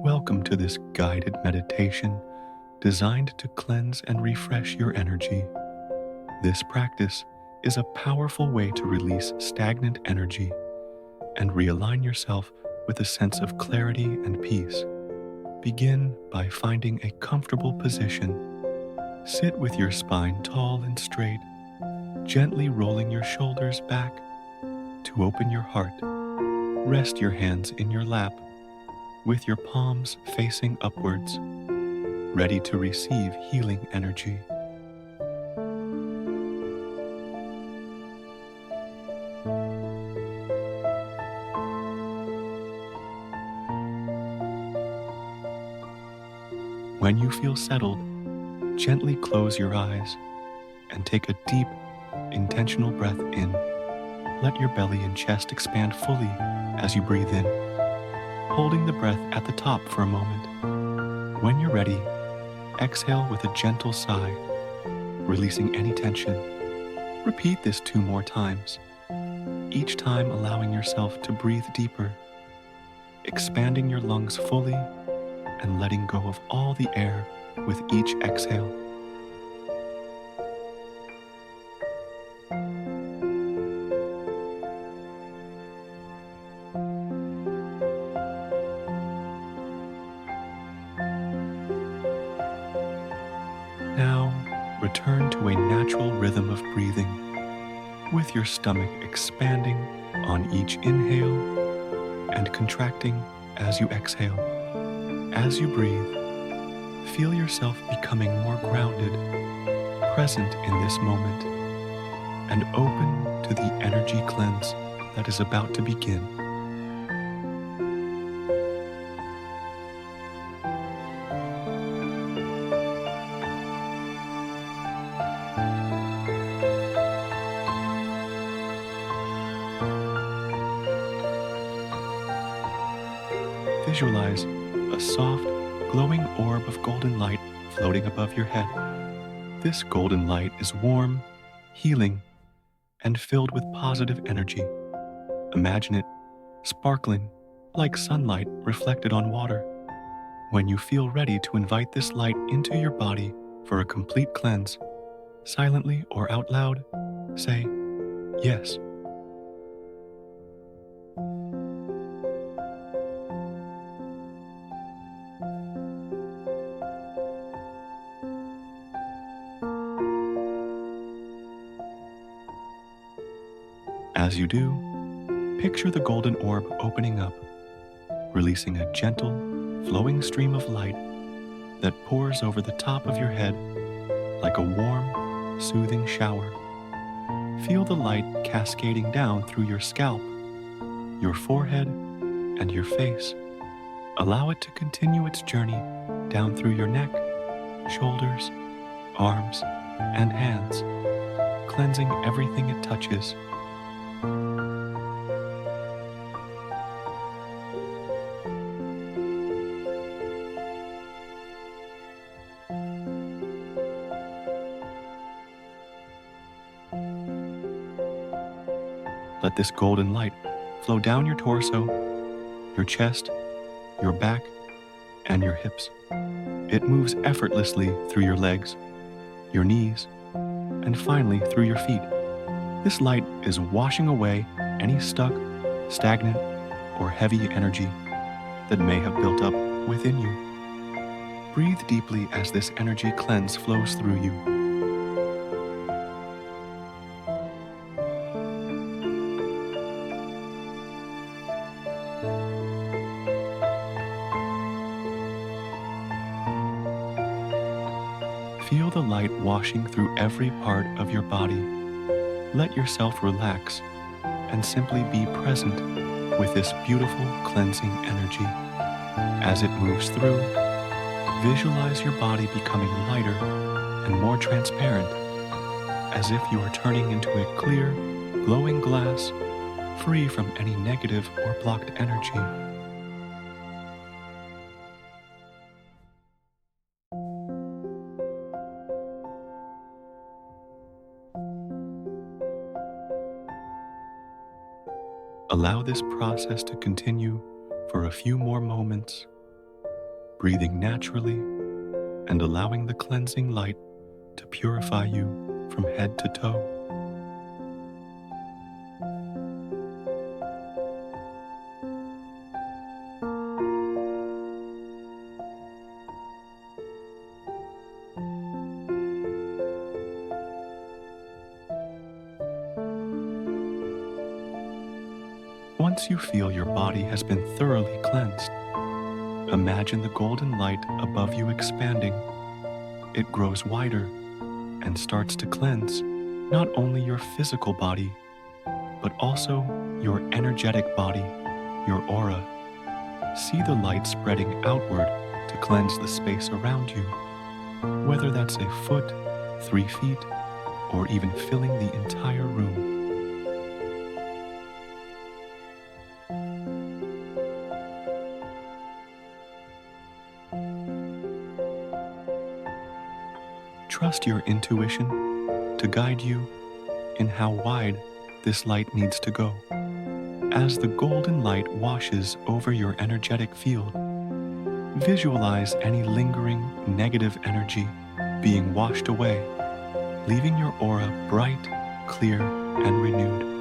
Welcome to this guided meditation designed to cleanse and refresh your energy. This practice is a powerful way to release stagnant energy and realign yourself with a sense of clarity and peace. Begin by finding a comfortable position. Sit with your spine tall and straight, gently rolling your shoulders back. To open your heart, rest your hands in your lap with your palms facing upwards, ready to receive healing energy. When you feel settled, gently close your eyes and take a deep, intentional breath in. Let your belly and chest expand fully as you breathe in, holding the breath at the top for a moment. When you're ready, exhale with a gentle sigh, releasing any tension. Repeat this 2 more times, each time allowing yourself to breathe deeper, expanding your lungs fully and letting go of all the air with each exhale. Now, return to a natural rhythm of breathing, with your stomach expanding on each inhale and contracting as you exhale. As you breathe, feel yourself becoming more grounded, present in this moment, and open to the energy cleanse that is about to begin. Visualize a soft, glowing orb of golden light floating above your head. This golden light is warm, healing, and filled with positive energy. Imagine it sparkling like sunlight reflected on water. When you feel ready to invite this light into your body for a complete cleanse, silently or out loud, say, "Yes." As you do, picture the golden orb opening up, releasing a gentle, flowing stream of light that pours over the top of your head like a warm, soothing shower. Feel the light cascading down through your scalp, your forehead, and your face. Allow it to continue its journey down through your neck, shoulders, arms, and hands, cleansing everything it touches. Let this golden light flow down your torso, your chest, your back, and your hips. It moves effortlessly through your legs, your knees, and finally through your feet. This light is washing away any stuck, stagnant, or heavy energy that may have built up within you. Breathe deeply as this energy cleanse flows through you. Feel the light washing through every part of your body. Let yourself relax and simply be present with this beautiful cleansing energy. As it moves through, visualize your body becoming lighter and more transparent, as if you are turning into a clear, glowing glass, free from any negative or blocked energy. Allow this process to continue for a few more moments, breathing naturally and allowing the cleansing light to purify you from head to toe. Once you feel your body has been thoroughly cleansed, imagine the golden light above you expanding. It grows wider and starts to cleanse not only your physical body, but also your energetic body, your aura. See the light spreading outward to cleanse the space around you, whether that's a foot, 3 feet, or even filling the entire room. Trust your intuition to guide you in how wide this light needs to go. As the golden light washes over your energetic field, visualize any lingering negative energy being washed away, leaving your aura bright, clear, and renewed.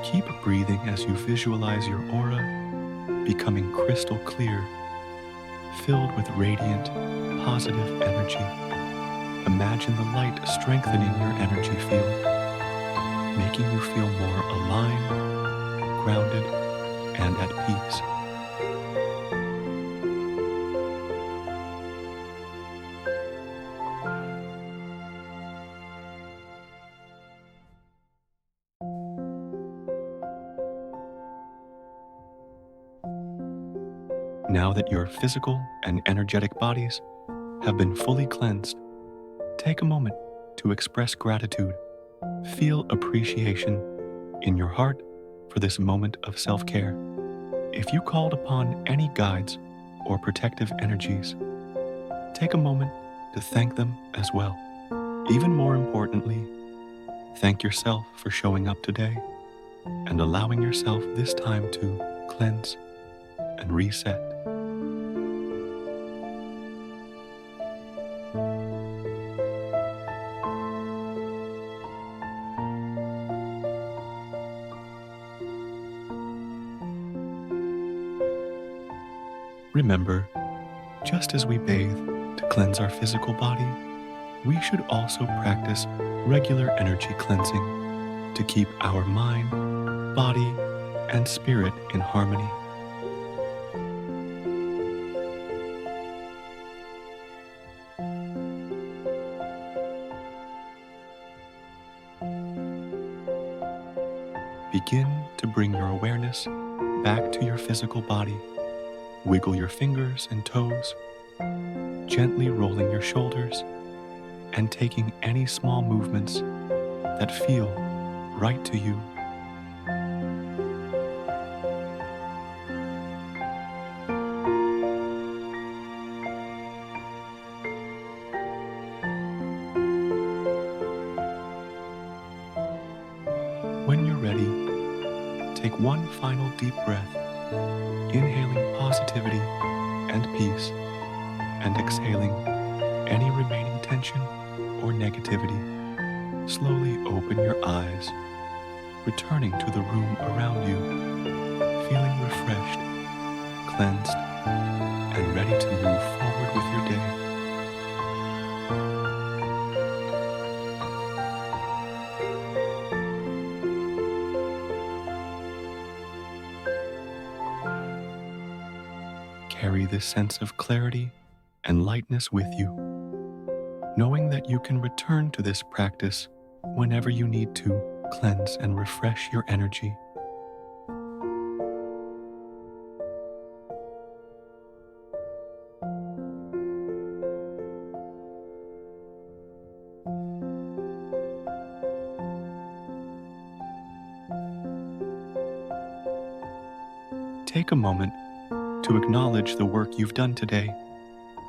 Keep breathing as you visualize your aura becoming crystal clear, filled with radiant, positive energy. Imagine the light strengthening your energy field, making you feel more aligned, grounded, and at peace. Now that your physical and energetic bodies have been fully cleansed, take a moment to express gratitude. Feel appreciation in your heart for this moment of self-care. If you called upon any guides or protective energies, take a moment to thank them as well. Even more importantly, thank yourself for showing up today and allowing yourself this time to cleanse and reset. Remember, just as we bathe to cleanse our physical body, we should also practice regular energy cleansing to keep our mind, body, and spirit in harmony. Begin to bring your awareness back to your physical body. Wiggle your fingers and toes, gently rolling your shoulders and taking any small movements that feel right to you. When you're ready, take one final deep breath, inhaling positivity and peace, and exhaling any remaining tension or negativity. Slowly open your eyes, returning to the room around you, feeling refreshed, cleansed, and ready to move forward with your day. Carry this sense of clarity and lightness with you, knowing that you can return to this practice whenever you need to cleanse and refresh your energy. Take a moment to acknowledge the work you've done today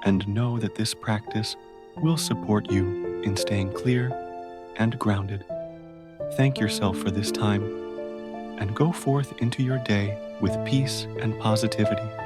and know that this practice will support you in staying clear and grounded. Thank yourself for this time and go forth into your day with peace and positivity.